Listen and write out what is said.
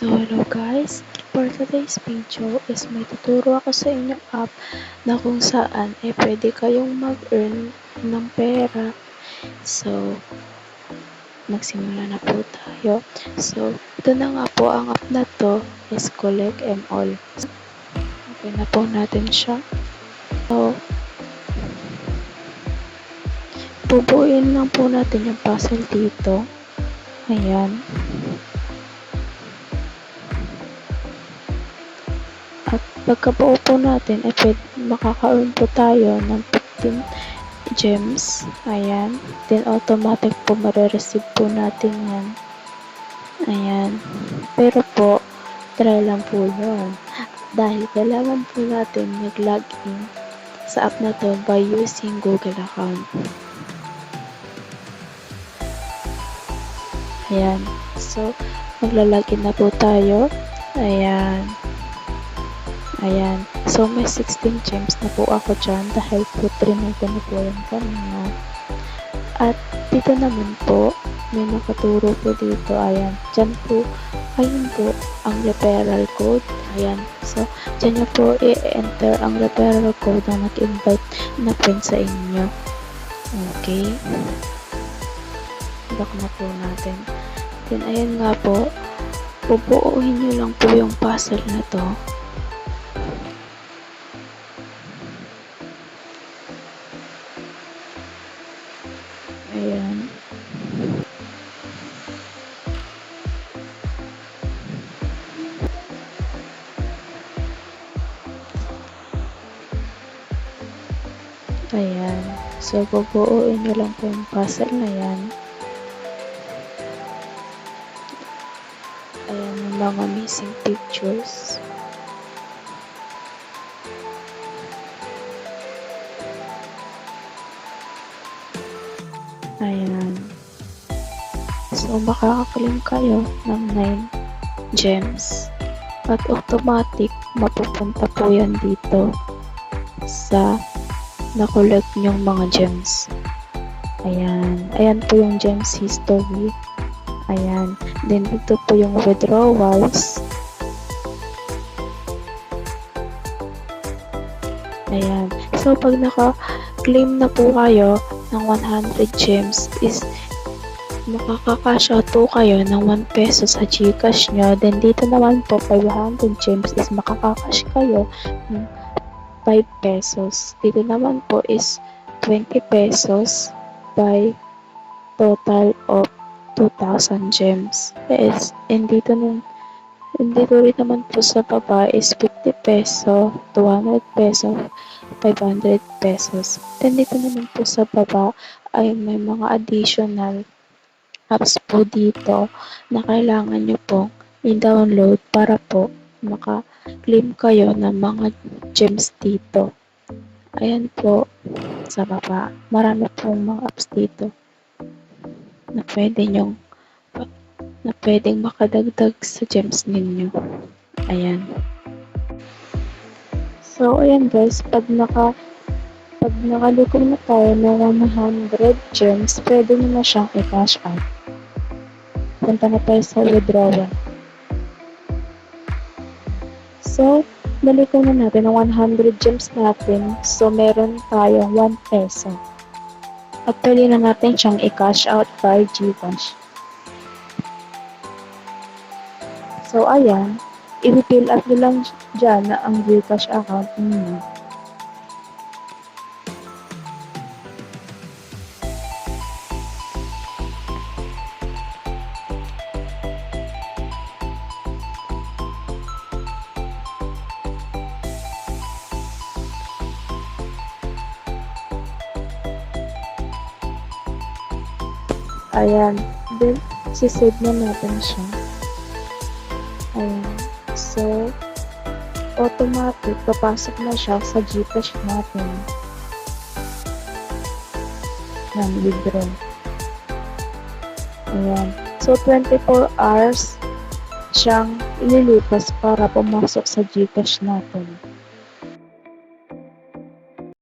So hello guys, for today's video is may tuturo ako sa inyong app na kung saan pwede kayong mag-earn ng pera. So magsimula na po tayo. So ito na nga po, ang app na to is Collect and All. Okay na po natin siya. So bubuuin lang po natin yung puzzle dito. Ayan. At pagkabuo po natin, makaka-earn po tayo ng 15 gems. Ayan. Then, automatic po marireceive po natin yan. Ayan. Pero po, try lang po yun. Dahil kailangan po natin mag-login sa app na to by using Google account. Ayan. So, magla-login na po tayo. Ayan. Ayan. So, may 16 gems na po ako dyan dahil po trinay ko na po yan kanina. At dito naman po, may nakaturo po dito. Ayan. Dyan po, ayun po, ang referral code. Ayan. So, dyan nyo po i-enter ang referral code na nag-invite na friend sa inyo. Okay. Back na po natin. Then, ayan nga po, pupuuhin nyo lang po yung puzzle na to. Ayan. Ayan. So, bubuuin nyo lang po yung puzzle na yan. Ayan yung mga missing pictures. Ayan. So, makakaklaim kayo ng 9 gems. At automatic, mapupunta po yan dito sa na-collect nyong mga gems. Ayan. Ayan po yung gems history. Ayan. Then, dito po yung withdrawals. Ayan. So, pag naka-claim na po kayo ng 100 gems is makaka-cash out po kayo ng 1 peso sa GCash nyo. Then dito naman po 500 gems is makaka-cash kayo ng 5 pesos. Dito naman po is 20 pesos by total of 2,000 gems. And dito rin naman po sa baba is 50 peso, 200 peso, 500 pesos. Then dito naman po sa baba ay may mga additional apps po dito na kailangan nyo pong i-download para po maka-claim kayo ng mga gems dito. Ayan po sa baba. Marami pong mga apps dito na pwedeng makadagdag sa gems ninyo. Ayan. So, ayan guys, pag nakaliko na tayo ng 100 gems, pwede nyo na siyang i-cash out. Punta na tayo sa withdrawal. So, naliko na natin ang 100 gems natin. So, meron tayong 1 peso. At pwede na natin siyang i-cash out by GCash. So, ayan. I-fill up nyo lang dyan na ang GCash account ninyo. Ayan. Then, sisave na natin siya. Ayan. So, automatic, papasok na siya sa GCash natin. Ayan, withdraw. Ayan. So, 24 hours siyang ililipas para pumasok sa GCash natin.